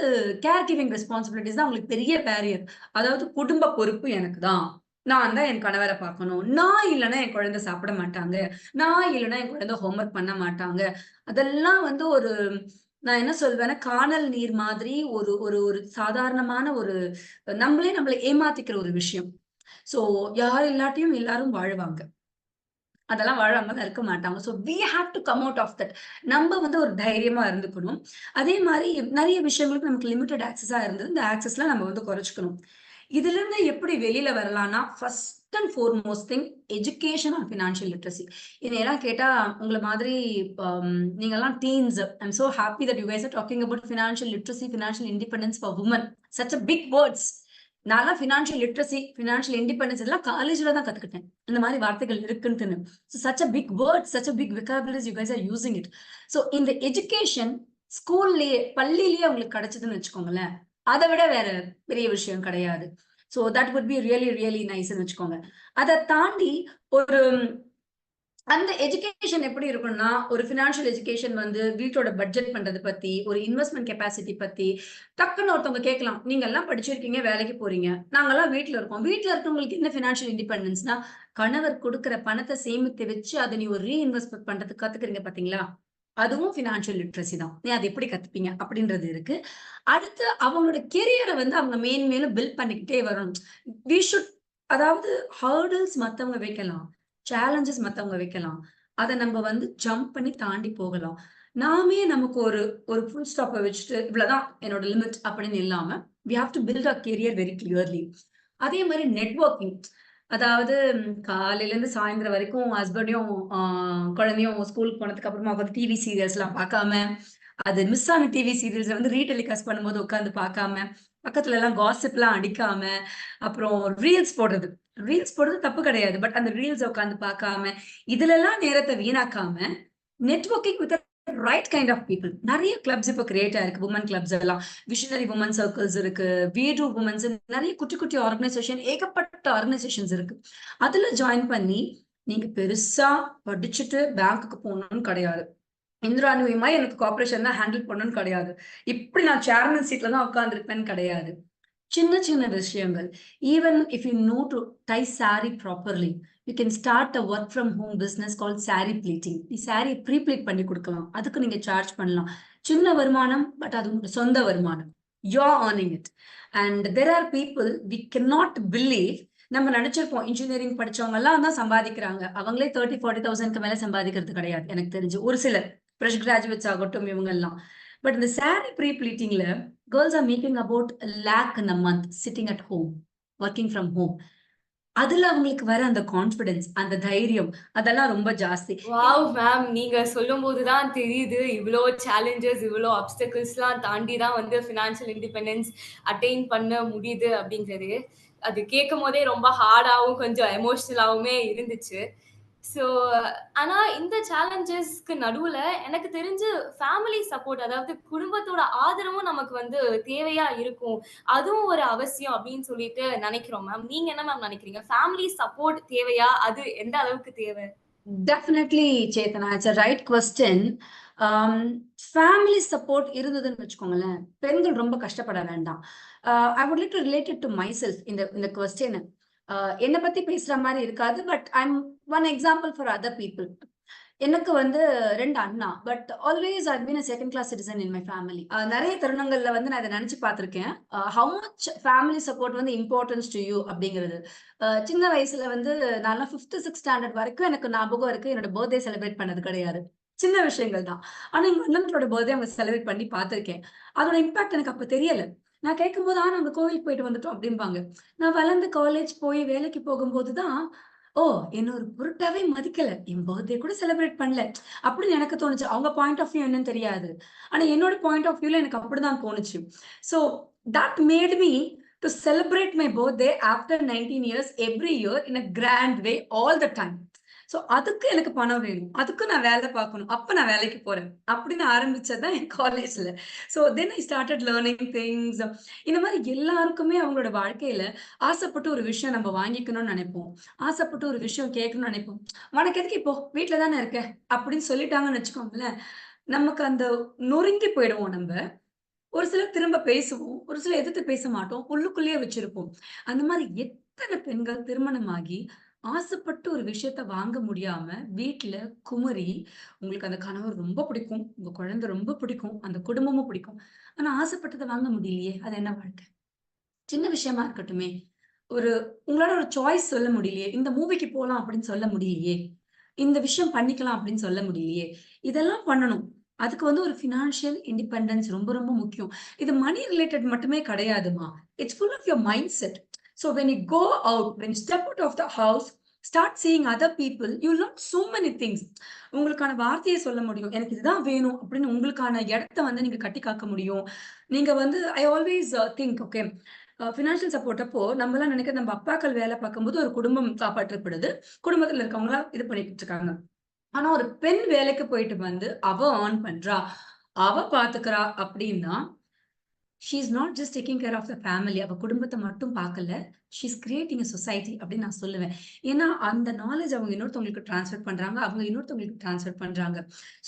கேர் கிவிங் ரெஸ்பான்சிபிலிட்டிஸ் தான் அவங்களுக்கு பெரிய பேரியர். அதாவது குடும்ப பொறுப்பு எனக்கு தான். நான் தான் என் கணவரை பார்க்கணும். நான் இல்லைன்னா என் குழந்தை சாப்பிட மாட்டாங்க. நான் இல்லைன்னா என் குழந்தை ஹோம்ஒர்க் பண்ண மாட்டாங்க. அதெல்லாம் வந்து ஒரு நான் என்ன சொல்வேன்னா, கானல் நீர் மாதிரி ஒரு ஒரு ஒரு சாதாரணமான ஒரு நம்மளை ஏமாத்திக்கிற ஒரு விஷயம். சோ யார் இல்லாட்டியும் எல்லாரும் வாழுவாங்க. அதெல்லாம் வாழாமலாம் இருக்க மாட்டாங்க. So we have to come out of that. நம்ம வந்து ஒரு தைரியமா இருந்துக்கணும். அதே மாதிரி நிறைய விஷயங்களுக்கு நமக்கு லிமிட்டட் ஆக்சஸா இருந்தது. இந்த ஆக்சஸ்லாம் நம்ம வந்து குறைச்சுக்கணும். இதுல இருந்து எப்படி வெளியில வரலாம்னா, first and foremost thing education and financial literacy. இதெல்லாம் கேட்டா உங்கள மாதிரி நீங்கலாம் teens. I am so happy that you guys are talking about financial literacy, financial independence for woman. Such a big words. நான்லாம் ஃபினான்ஷியல் லிட்ரஸி, ஃபினான்ஷியல் இண்டிபெண்டன்ஸ் இதெல்லாம் காலேஜ்ல தான் கத்துக்கிட்டேன். இந்த மாதிரி வார்த்தைகள் இருக்குன்னு. So such a big word, such a big vocabularies you guys are using it. So இந்த எஜுகேஷன் ஸ்கூல்லயே, பள்ளியிலேயே உங்களுக்கு கிடைச்சதுன்னு வச்சுக்கோங்களேன். அதை விட வேற பெரிய விஷயம் கிடையாது. So that would be really really நைஸ்ன்னு வச்சுக்கோங்க. அதை தாண்டி ஒரு அந்த எஜுகேஷன் எப்படி இருக்கும்னா, ஒரு ஃபினான்ஷியல் எஜுகேஷன் வந்து வீட்டோட பட்ஜெட் பண்றது பத்தி, ஒரு இன்வெஸ்ட்மெண்ட் கெப்பாசிட்டி பத்தி, டக்குன்னு ஒருத்தவங்க கேட்கலாம். நீங்க எல்லாம் படிச்சிருக்கீங்க, வேலைக்கு போறீங்க. நாங்கெல்லாம் வீட்ல இருக்கோம். வீட்ல இருக்கவங்களுக்கு என்ன ஃபினான்ஷியல் இண்டிபெண்டன்ஸ்னா, கணவர் கொடுக்கிற பணத்தை சேமித்து வச்சு அதை நீ ஒரு ரீஇன்வெஸ்ட்மெண்ட் பண்றதுக்கு கத்துக்கிறீங்க பாத்தீங்களா? அதுவும் ஃபினான்ஷியல் லிட்ரஸி தான். நீ அதை எப்படி கத்துப்பீங்க அப்படின்றது இருக்கு. அடுத்து அவங்களோட கெரியரை வந்து அவங்க மேலும் பில்ட் பண்ணிக்கிட்டே வரணும். வி ஷுட் அதாவது ஹர்டில்ஸ் மத்தவங்க வைக்கலாம். சேலஞ்சஸ் மத்தவங்க வைக்கலாம். அதை நம்ம வந்து ஜம்ப் பண்ணி தாண்டி போகலாம். நாமே நமக்கு ஒரு ஒரு ஃபுல் ஸ்டாப்பை வச்சுட்டு இவ்வளவுதான் என்னோட லிமிட் அப்படின்னு இல்லாம we have to build our career very clearly. அதே மாதிரி நெட்வொர்க்கிங். அதாவது காலையில இருந்து சாயந்தரம் வரைக்கும் ஹஸ்பண்டையும் குழந்தையும் ஸ்கூலுக்கு போனதுக்கு அப்புறமா உட்காந்து டிவி சீரியல்ஸ் எல்லாம் பார்க்காம, அது மிஸ் ஆன டிவி சீரியல்ஸ் வந்து ரீடெலிகாஸ்ட் பண்ணும்போது உட்காந்து பார்க்காம, பக்கத்துல எல்லாம் காசிப் எல்லாம் அடிக்காம, அப்புறம் ரீல்ஸ் போடுறது தப்பு கிடையாது. பட் அந்த ரீல்ஸ் உட்காந்து பார்க்காம, இதுல எல்லாம் நேரத்தை வீணாக்காம networking with right kind of people. நிறைய கிளப்ஸ் இப்போ கிரியேட் ஆயிருக்கு. உமன் கிளப்ஸ் எல்லாம், விஷனரி உமன் சர்க்கிள்ஸ் இருக்கு, வீடு உமன்ஸ், நிறைய குட்டி குட்டி ஆர்கனைசேஷன், ஏகப்பட்ட ஆர்கனைசேஷன்ஸ் இருக்கு. அதுல ஜாயின் பண்ணி நீங்க பெருசா படிச்சுட்டு பேங்க்குக்கு போகணும்னு கிடையாது. இந்திராணுவயமா எனக்கு கார்பரேஷன் தான் ஹேண்டில் பண்ணணும்னு கிடையாது. இப்படி நான் சேர்மன் சீட்ல தான் உட்கார்ந்துருப்பேன்னு கிடையாது. சின்ன சின்ன விஷயங்கள். Even if you know to tie sorry properly, you can start a work from home business call sorry pleating. நீ சாரி ப்ளீட் பண்ணி கொடுக்கலாம், அதுக்கு நீங்க சார்ஜ் பண்ணலாம். சின்ன வருமானம், பட் அது உங்க சொந்த வருமானம். You are earning it. And there are people we cannot believe. நம்ம நினைச்சிருப்போம் இன்ஜினியரிங் படிச்சவங்க எல்லாம் தான் சம்பாதிக்கிறாங்க, அவங்களே 30-40,000க்கு மேல சம்பாதிக்கிறது கிடையாது. எனக்கு தெரிஞ்சு ஒரு சிலர் ஃப்ரெஷ் கிராஜுவேட்ஸ் ஆகட்டும் இவங்க எல்லாம். பட் இந்த சாரி ப்ளீட்டிங்ல girls are making about lakh in a month sitting at home, working from home. அதுல அவங்களுக்கு வர அந்த கான்பிடன்ஸ், அந்த தைரியம், அதெல்லாம் ரொம்ப ஜாஸ்தி. வாவ் மேம், நீங்க சொல்லும்போது தான் தெரியுது இவ்ளோ சேலஞ்சஸ், இவ்ளோ ஆப்ஸ்டக்கிள்ஸ்லாம் தாண்டி தான் வந்து ஃபினான்ஷியல் இண்டிபெண்டன்ஸ் அட்டைன் பண்ண முடியுது அப்படிங்கிறது. அது கேட்கும்போதே ரொம்ப ஹார்டாவும் கொஞ்சம் எமோஷனலாவுமே இருந்துச்சு. ஸோ ஆனா இந்த சேலஞ்சஸ்க்கு நடுவுல எனக்கு தெரிஞ்சு ஃபேமிலி சப்போர்ட், அதாவது குடும்பத்தோட ஆதரவும் நமக்கு வந்து தேவையா இருக்கும். அதுவும் ஒரு அவசியம் அப்படின்னு சொல்லிட்டு நினைக்கிறோம் மேம். நீங்க என்ன மேம் நினைக்கிறீங்க? ஃபேமிலி சப்போர்ட் தேவையா? அது எந்த அளவுக்கு தேவை? Definitely Chetana, it's a right question. Family support இருந்ததுன்னு வச்சுக்கோங்களேன், பெண்கள் ரொம்ப கஷ்டப்பட வேண்டாம். I would like to relate it to myself. இந்த கொஸ்டின் என்னை பத்தி பேசுற மாதிரி இருக்காது, but I'm one example for other people. எனக்கு வந்து 2 அண்ணா, but always I been a second class citizen in my family. நிறைய தருணங்கள்ல வந்து நான் இதை நினைச்சு பார்த்திருக்கேன். ஹவு மச் ஃபேமிலி சப்போர்ட் வந்து இம்பார்ட்டன்ஸ் டு யூ அப்படிங்கிறது. சின்ன வயசுல வந்து நான் 5th 6th ஸ்டாண்டர்ட் வரைக்கும் எனக்கு ஞாபகம் இருக்கு, என்னோட பர்த்டே செலிப்ரேட் பண்ணது கிடையாது. சின்ன விஷயங்கள் தான். ஆனா எங்க அண்ணனோட பர்த்டே அவங்க செலிப்ரேட் பண்ணி பார்த்திருக்கேன். அதோட இம்பாக்ட் எனக்கு அப்ப தெரியல. நான் கேட்கும்போது நாங்க கோவிலுக்கு போயிட்டு வந்துட்டோம் அப்படிம்பாங்க. நான் வளர்ந்து காலேஜ் போய் வேலைக்கு போகும்போது தான், ஓ, என்ன ஒரு பொருட்டாவே மதிக்கல, என் பர்த்டே கூட செலிப்ரேட் பண்ணல அப்படின்னு எனக்கு தோணுச்சு. அவங்க பாயிண்ட் ஆஃப் வியூ என்னன்னு தெரியாது, ஆனா என்னோட பாயிண்ட் ஆஃப் வியூல எனக்கு அப்படிதான் தோணுச்சு. So that made me to celebrate my birthday after 19 years every year in a grand way all the time. So அதுக்கு எனக்கு பணம் வேணும், அதுக்கு நான் வேலை பார்க்கணும், அப்ப நான் வேலைக்கு போறேன் அப்படின்னு ஆரம்பிச்சதுதான் என் காலேஜ்ல. So then I started learning things. இந்த மாதிரி எல்லாருக்குமே அவங்களோட வாழ்க்கையில ஆசைப்பட்டு ஒரு விஷயம் நம்ம வாங்கிக்கணும்னு நினைப்போம், ஆசைப்பட்டு ஒரு விஷயம் கேட்கணும்னு நினைப்போம். உனக்கு எதுக்கு இப்போ வீட்டுல தானே இருக்க அப்படின்னு சொல்லிட்டாங்கன்னு வச்சுக்கோங்களேன், நமக்கு அந்த நொறுங்கி போயிடுவோம் நம்ம. ஒரு சிலர் திரும்ப பேசுவோம், ஒரு சிலர் எதிர்த்து பேச மாட்டோம், உள்ளுக்குள்ளேயே வச்சிருப்போம். அந்த மாதிரி எத்தனை பெண்கள் திருமணமாகி ஆசைப்பட்டு ஒரு விஷயத்த வாங்க முடியாம வீட்டுல குமரி, உங்களுக்கு அந்த கணவர் ரொம்ப பிடிக்கும், உங்க குழந்தை ரொம்ப பிடிக்கும், அந்த குடும்பமும் பிடிக்கும், ஆனா ஆசைப்பட்டதை வாங்க முடியலையே, அது என்ன வாழ்க்கை? சின்ன விஷயமா இருக்கட்டுமே, ஒரு உங்களால ஒரு சாய்ஸ் சொல்ல முடியலையே, இந்த மூவிக்கு போலாம் அப்படின்னு சொல்ல முடியலையே, இந்த விஷயம் பண்ணிக்கலாம் அப்படின்னு சொல்ல முடியலையே. இதெல்லாம் பண்ணணும். அதுக்கு வந்து ஒரு ஃபினான்ஷியல் இண்டிபெண்டன்ஸ் ரொம்ப ரொம்ப முக்கியம். இது மணி ரிலேட்டட் மட்டுமே கிடையாதுமா. It's full of your mindset. So when you go out, when you step out of the house, start seeing other people, you learn so many things. உங்களுக்கான வார்த்தையை சொல்ல முடியும், எனக்கு இதுதான் வேணும் அப்படின்னு உங்களுக்கான இடத்த வந்து நீங்க கட்டி காக்க முடியும். நீங்க வந்து I always think, okay, financial support அப்போ நம்மலாம் நினைக்கிறது, நம்ம அப்பாக்கள் வேலை பார்க்கும்போது ஒரு குடும்பம் காப்பாற்றப்படுது, குடும்பத்துல இருக்கவங்க இது பண்ணிட்டு இருக்காங்க. ஆனா ஒரு பெண் வேலைக்கு போயிட்டு வந்து அவ ஏர்ன் பண்றா, அவ பாத்துக்கிறா அப்படின்னா, she is not just taking care of the family. அவ குடும்பத்தை மட்டும் பார்க்கல, she is creating a society அப்படின்னு நான் சொல்லுவேன். ஏன்னா அந்த நாலேஜ் அவங்க இன்னொருத்தவங்களுக்கு டிரான்ஸ்ஃபர் பண்றாங்க, அவங்க இன்னொருத்தவங்களுக்கு டிரான்ஸ்ஃபர் பண்றாங்க.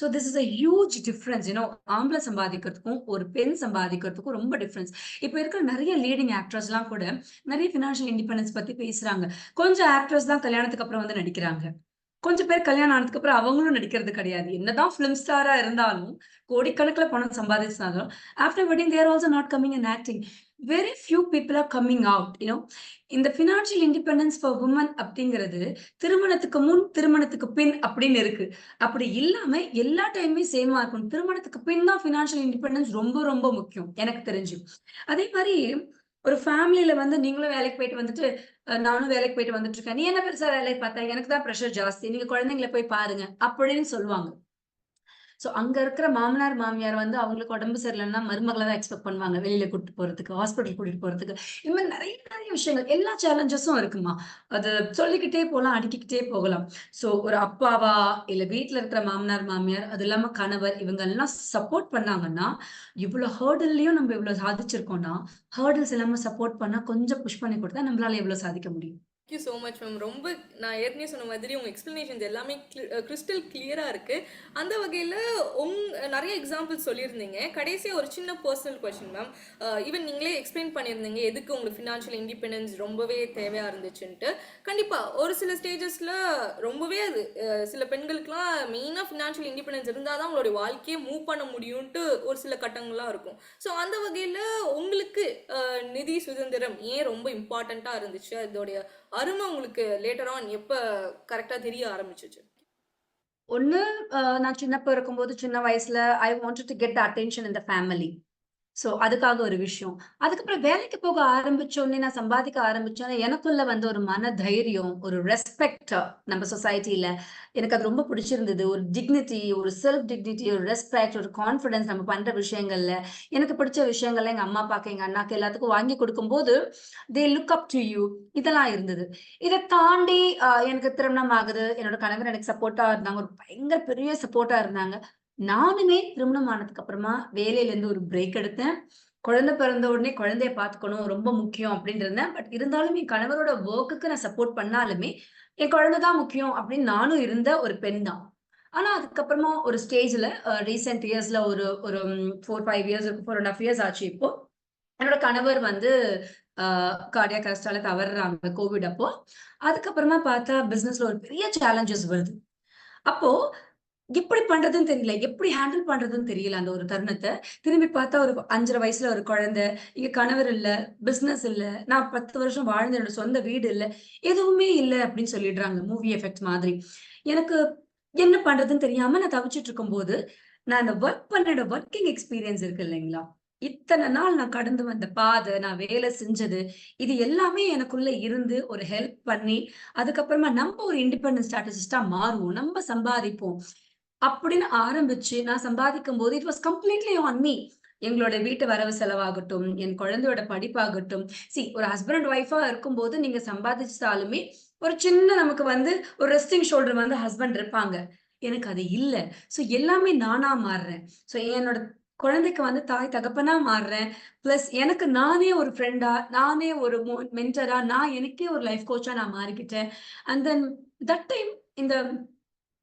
So this is a huge difference. ஆம்பளை சம்பாதிக்கிறதுக்கும் ஒரு பெண் சம்பாதிக்கிறதுக்கும் ரொம்ப டிஃபரன்ஸ். இப்ப இருக்கிற நிறைய லீடிங் ஆக்டர்ஸ் எல்லாம் கூட நிறைய ஃபினான்ஷியல் இண்டிபெண்டன்ஸ் பத்தி பேசுறாங்க. கொஞ்சம் ஆக்டர்ஸ் தான் கல்யாணத்துக்கு அப்புறம் வந்து நடிக்கிறாங்க, கொஞ்சம் பேர் கல்யாணம் ஆனதுக்கு அப்புறம் அவங்களும் நடிக்கிறது கிடையாது. என்னதான் பிலிம் ஸ்டாரா இருந்தாலும், கோடிக்கணக்குல பணம் சம்பாதிச்சாலும், after wedding there also not coming and acting. Very few people are coming out. இந்த ஃபினான்ஷியல் இண்டிபெண்டன்ஸ் ஃபார் உமன் அப்படிங்கிறது திருமணத்துக்கு முன், திருமணத்துக்கு பின் அப்படின்னு இருக்கு. அப்படி இல்லாம எல்லா டைமுமே சேமா இருக்கணும். திருமணத்துக்கு பின் தான் ஃபினான்ஷியல் இண்டிபெண்டன்ஸ் ரொம்ப ரொம்ப முக்கியம் எனக்கு தெரிஞ்சு. அதே மாதிரி ஒரு ஃபேமிலில வந்து நீங்களும் வேலைக்கு போயிட்டு வந்துட்டு, நானும் வேலைக்கு போயிட்டு வந்துட்டு இருக்கேன், நீ என்ன பெருசா வேலைய பார்த்த, எனக்கு தான் பிரஷர் ஜாஸ்தி, நீங்க குழந்தைங்கள போய் பாருங்க அப்படின்னு சொல்லுவாங்க. சோ அங்க இருக்கிற மாமனார், மாமியார் வந்து அவங்களுக்கு உடம்பு சரியில்லன்னா மருமகள தான் எக்ஸ்பெக்ட் பண்ணுவாங்க, வெளியில கூட்டிட்டு போறதுக்கு, ஹாஸ்பிட்டல் கூட்டிட்டு போறதுக்கு. இந்த மாதிரி நிறைய நிறைய விஷயங்கள், எல்லா சேலஞ்சஸும் இருக்குமா. அது சொல்லிக்கிட்டே போலாம், அடுக்கிக்கிட்டே போகலாம். சோ ஒரு அப்பாவா, இல்ல வீட்ல இருக்கிற மாமனார், மாமியார், அது இல்லாம கணவர், இவங்க எல்லாம் சப்போர்ட் பண்ணாங்கன்னா, இவ்வளவு ஹர்டில்லயும் நம்ம இவ்வளவு சாதிச்சிருக்கோம்னா, ஹர்டில்ஸ் இல்லாம சப்போர்ட் பண்ணா, கொஞ்சம் புஷ் பண்ணி கொடுத்தா நம்மளால எவ்வளவு சாதிக்க முடியும். Thank you so much ma'am. ரொம்ப நான் ஏற்கனவே சொன்ன மாதிரி உங்கள் எக்ஸ்ப்ளனேஷன்ஸ் எல்லாமே கிறிஸ்டல் கிளியராக இருக்குது. அந்த வகையில் நிறைய எக்ஸாம்பிள்ஸ் சொல்லியிருந்தீங்க. கடைசியாக ஒரு சின்ன பர்சனல் கொஷின் மேம். ஈவன் நீங்களே எக்ஸ்பிளைன் பண்ணியிருந்தீங்க எதுக்கு உங்களுக்கு ஃபினான்ஷியல் இண்டிபெண்டன்ஸ் ரொம்பவே தேவையாக இருந்துச்சுன்ட்டு. கண்டிப்பாக ஒரு சில ஸ்டேஜஸில் ரொம்பவே அது சில பெண்களுக்குலாம் மெயினாக ஃபினான்ஷியல் இண்டிபெண்டன்ஸ் இருந்தால் தான் உங்களுடைய வாழ்க்கையை மூவ் பண்ண முடியும்ன்ட்டு ஒரு சில கட்டங்கள்லாம் இருக்கும். ஸோ அந்த வகையில் உங்களுக்கு நிதி சுதந்திரம் ஏன் ரொம்ப இம்பார்ட்டண்ட்டாக இருந்துச்சு? அதோடைய அருமை உங்களுக்கு லேட்டர் ஆன் எப்ப கரெக்டா தெரிய ஆரம்பிச்சுச்சு? ஒண்ணு நான் சின்னப்ப இருக்கும்போது சின்ன வயசுல I wanted to get the attention in the family. So அதுக்காக ஒரு விஷயம். அதுக்கப்புறம் வேலைக்கு போக ஆரம்பிச்சோனே, நான் சம்பாதிக்க ஆரம்பிச்சோனே, எனக்குள்ள வந்து ஒரு மன தைரியம், ஒரு ரெஸ்பெக்ட் நம்ம சொசைட்டில. எனக்கு அது ரொம்ப பிடிச்சிருந்தது. ஒரு டிக்னிட்டி, ஒரு செல்ஃப் டிக்னிட்டி, ஒரு ரெஸ்பெக்ட், ஒரு கான்ஃபிடன்ஸ் நம்ம பண்ற விஷயங்கள்ல. எனக்கு பிடிச்ச விஷயங்கள்ல எங்க அம்மா, அப்பாக்கு, எங்க அண்ணாக்கு எல்லாத்துக்கும் வாங்கி கொடுக்கும்போது, they look up to you. இதெல்லாம் இருந்தது. இத தாண்டி எனக்கு திருமணம் ஆகுது. என்னோட கணவர் எனக்கு சப்போர்ட்டா இருந்தாங்க. ஒரு பயங்கர பெரிய சப்போர்ட்டா இருந்தாங்க. நானுமே திருமணம் ஆனதுக்கு அப்புறமா வேலையில இருந்து ஒரு பிரேக் எடுத்தேன். குழந்தை பிறந்த உடனே குழந்தைய பார்த்துக்கணும் ரொம்ப முக்கியம் அப்படின்னு இருந்தேன். பட் இருந்தாலும் என் கணவரோட வொர்க்குக்கு நான் சப்போர்ட் பண்ணாலுமே, என் குழந்தை தான் முக்கியம் அப்படின்னு நானும் இருந்த ஒரு பெண் தான். ஆனா அதுக்கப்புறமா ஒரு ஸ்டேஜ்ல ரீசென்ட் இயர்ஸ்ல ஒரு ஒரு 4, 5 இயர்ஸ் இருக்கு. 4 1/2 இயர்ஸ் ஆச்சு இப்போ. என்னோட கணவர் வந்து கார்டியாக் அரெஸ்டால தவறுறாங்க கோவிட் அப்போ. அதுக்கப்புறமா பார்த்தா பிசினஸ்ல ஒரு பெரிய சேலஞ்சஸ் வருது. அப்போ எப்படி பண்றதுன்னு தெரியல. எப்படி ஹேண்டில் பண்றதுன்னு தெரியல அந்த ஒரு தருணத்த. திரும்பி பார்த்தா ஒரு 5 1/2 வயசுல ஒரு குழந்தை. இங்க கணவர் இல்ல, பிசினஸ் இல்ல. நான் 10 வருஷம் வாழ்ந்த என்னோட சொந்த வீடு இல்ல. எதுவுமே இல்ல அப்படின்னு சொல்லிடுறாங்க. மூவி எஃபெக்ட் மாதிரி. எனக்கு என்ன பண்றதுன்னு தெரியாம நான் தவிச்சுட்டு இருக்கும்போது, நான் அந்த வொர்க்கிங் எக்ஸ்பீரியன்ஸ் இருக்கு இல்லைங்களா? இத்தன நாள் நான் கடந்து வந்த பாதை, நான் வேலை செஞ்சது, இது எல்லாமே எனக்குள்ள இருந்து ஒரு ஹெல்ப் பண்ணி, அதுக்கப்புறமா நம்ம ஒரு இண்டிபெண்டன்ட் ஸ்ட்ராட்டஜிஸ்ட்டா மாறுவோம். நம்ம சம்பாதிப்போம். அப்படின்னு ஆரம்பிச்சு நான் சம்பாதிக்கும்போது it was completely on me. எங்களோட வீட்டு வரவு செலவாகட்டும், என் குழந்தையோட படிப்பாகட்டும். ஒரு ஹஸ்பண்ட் அண்ட் ஒய்ஃபா இருக்கும்போது நீங்க சம்பாதிச்சாலுமே, ஒரு சின்ன நமக்கு வந்து ஒரு ரெஸ்டிங் ஷோல்டர் வந்து ஹஸ்பண்ட் இருப்பாங்க. எனக்கு அது இல்ல. எல்லாமே நானா மாறுறேன். என்னோட குழந்தைக்கு வந்து தாய் தகப்பனா மாறுறேன். பிளஸ் எனக்கு நானே ஒரு ஃப்ரெண்டா, நானே ஒரு மென்டரா, நான் எனக்கே ஒரு லைஃப் கோச்சா நான் மாறிக்கிட்டேன். அண்ட் தென் தட் டைம் இந்த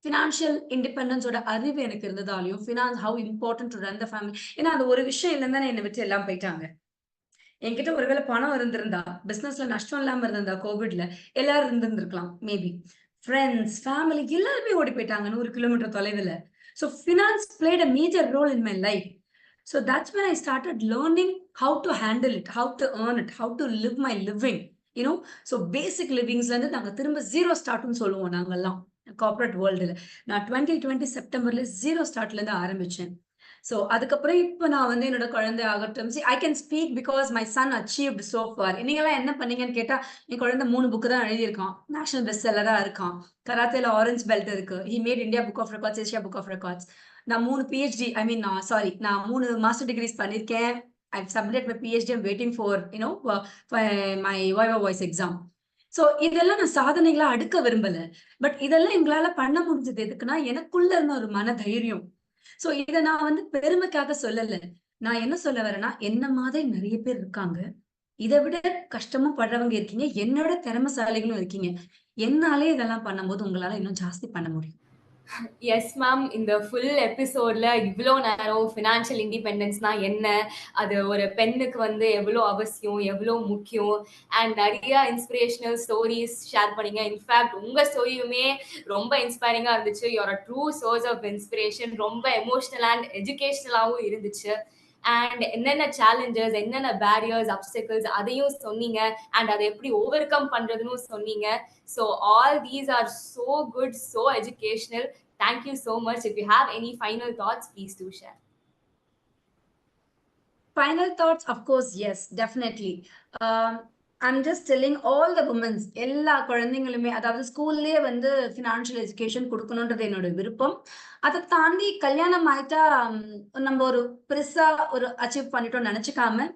ஃபினான்ஷியல் இண்டிபெண்டன்ஸோட அறிவு எனக்கு இருந்ததாலயும், how important to run the family. ஏன்னா, அந்த ஒரு விஷயம் இல்லன்னு தானே என்ன விட்டு எல்லாம் போயிட்டாங்க. என்கிட்ட ஒருவேள பணம் இருந்திருந்தா, பிசினஸ்ல நஷ்டம் இல்லாம இருந்திருந்தா கோவிட்ல, எல்லாரும் இருந்திருந்திருக்கலாம் மேபி. ஃபிரெண்ட்ஸ், ஃபேமிலி எல்லாருமே ஓடி போயிட்டாங்க 100 கிலோமீட்டர் தொலைவுல. Finance played a major role in my life. That's when I started learning how to handle it, how to earn it, how to live my living. You know basic லிவிங்ஸ்ல இருந்து நாங்க திரும்ப 0 ஸ்டார்ட்ன்னு சொல்லுவோம் நாங்கல்லாம். கார்ப்பரேட் வேர்ல்டுல. நான் 2020 செப்டம்பர்ல 0 ஸ்டார்ட்ல இருந்து ஆரம்பிச்சேன். அதுக்கப்புறம் இப்ப நான் வந்து என்னோட குழந்தை ஆகட்டும், I can speak because my son achieved so for. நீங்கலாம் என்ன பண்ணீங்கன்னு கேட்டா, என் குழந்தை 3 புக் தான் எழுதியிருக்கான். நேஷனல் பெஸ்ட் செல்லரா இருக்கான். கராத்தேல ஆரஞ்ச் பெல்ட் இருக்கு. He made India book of records, Asia book of records. நான் 3 பிஹெச்டி நான் 3 மாஸ்டர் டிகிரிஸ் பண்ணியிருக்கேன். I've submitted my PhD. I'm waiting for, my Viva Voice exam. இதெல்லாம் நான் சாதனைகளா அடுக்க விரும்பல. பட் இதெல்லாம் எங்களால பண்ண முடிஞ்சது எதுக்குன்னா, எனக்குள்ள இருந்த ஒரு மன தைரியம். இத நான் வந்து பெருமைக்காக சொல்லல. நான் என்ன சொல்ல வரேன்னா, என்ன மாதிரி நெறைய பேர் இருக்காங்க. இத விட கஷ்டமும் படுறவங்க இருக்கீங்க. என்னோட திறமைசாலிகளும் இருக்கீங்க. என்னாலே இதெல்லாம் பண்ணும்போது, உங்களால இன்னும் ஜாஸ்தி பண்ண முடியும். Yes ma'am. இந்த ஃபுல் எபிசோட்ல இவ்ளோ நேரம் ஃபினான்ஷியல் இண்டிபெண்டன்ஸ்னா என்ன, அது ஒரு பெண்ணுக்கு வந்து எவ்வளோ அவசியம், எவ்வளோ முக்கியம், அண்ட் நிறைய இன்ஸ்பிரேஷனல் ஸ்டோரிஸ் ஷேர் பண்ணீங்க. இன்ஃபேக்ட் உங்க ஸ்டோரியுமே ரொம்ப இன்ஸ்பைரிங்கா இருந்துச்சு. You're a true source of inspiration. ரொம்ப எமோஷனல் அண்ட் எஜுகேஷனலாவும் இருந்துச்சு. அண்ட் என்னென்ன சேலஞ்சஸ், என்னென்ன பேரியர்ஸ், அப்டிகல்ஸ் அதையும் சொன்னீங்க. அண்ட் அதை எப்படி ஓவர் கம் பண்றதுன்னு சொன்னீங்க. So all these are so good, so educational. Thank you so much. If you have any final thoughts, please do share. Final thoughts, of course, yes, definitely. I'm just telling all the women's, எல்லா குழந்தைங்களுமே, அதாவது ஸ்கூல்லயே வந்து ஃபினான்ஷியல் எஜுகேஷன் குடுக்கணும்ன்றது என்னோட விருப்பம். அத தாண்டி கல்யாணம் ஆயிட்டா நம்ம ஒரு பெருசா ஒரு அச்சீவ் பண்ணிட்டோம்னு நெனச்சுக்காம,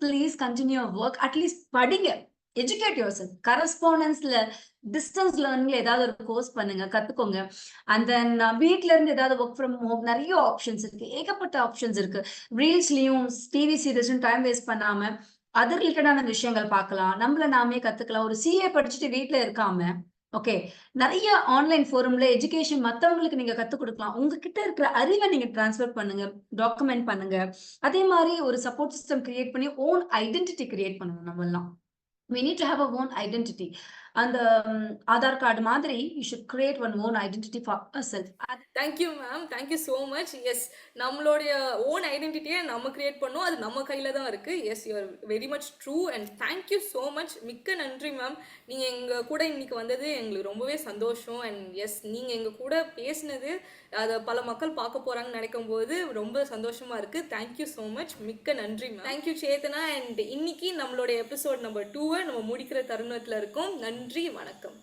please continue your work. At least படிங்க. Educate yourself. கரஸ்பாண்டன்ஸ்ல டிஸ்டன்ஸ் லேர்னிங்ல ஏதாவது ஒரு கோர்ஸ் பண்ணுங்க, கத்துக்கோங்க. அண்ட் தென் வீட்ல இருந்து ஏதாவது ஒர்க் ஃப்ரம் ஹோம் நெறைய ஆப்ஷன்ஸ் இருக்கு. ஏகப்பட்ட ஆப்ஷன்ஸ் இருக்கு. ரீல்ஸ்லயும் டிவி சீரிஸ்லயும் டைம் வேஸ்ட் பண்ணாம அதர் ரிலேட்டடான விஷயங்கள் பார்க்கலாம், நம்மள நாமே கத்துக்கலாம். ஒரு சிஏ படிச்சுட்டு வீட்ல இருக்காம, ஓகே, நெறைய ஆன்லைன் ஃபோரம்ல எஜுகேஷன் மத்தவங்களுக்கு நீங்க கத்துக் குடுக்கலாம். உங்ககிட்ட இருக்கிற அறிவ நீங்க ட்ரான்ஸ்ஃபர் பண்ணுங்க, டாக்குமெண்ட் பண்ணுங்க. அதே மாரி ஒரு சப்போர்ட் சிஸ்டம் கிரியேட் பண்ணி ஓன் ஐடென்டிட்டி கிரியேட் பண்ணணும் நம்மல்லாம். We need to have our own identity. அந்த ஆதார் கார்டு மாதிரி you should create one own identity for yourself. Thank you ma'am, thank you so much. Yes, நம்மளுடைய ஓன் ஐடென்டிட்டியை நம்ம கிரியேட் பண்ணோம், அது நம்ம கையில் தான் இருக்குது. Yes, you are very much true and thank you so much. மிக்க நன்றி மேம். நீங்கள் எங்கள் கூட இன்னைக்கு வந்தது எங்களுக்கு ரொம்பவே சந்தோஷம். அண்ட் எஸ், நீங்கள் எங்கள் கூட பேசினது அதை பல மக்கள் பார்க்க போகிறாங்கன்னு நினைக்கும் போது ரொம்ப சந்தோஷமாக இருக்குது. தேங்க்யூ ஸோ மச், மிக்க நன்றி மேம். தேங்க்யூ சேத்தனா. அண்ட் இன்னைக்கு நம்மளுடைய எபிசோட் நம்பர் 2 நம்ம முடிக்கிற தருணத்தில் இருக்கோம். நன்றி, வணக்கம்.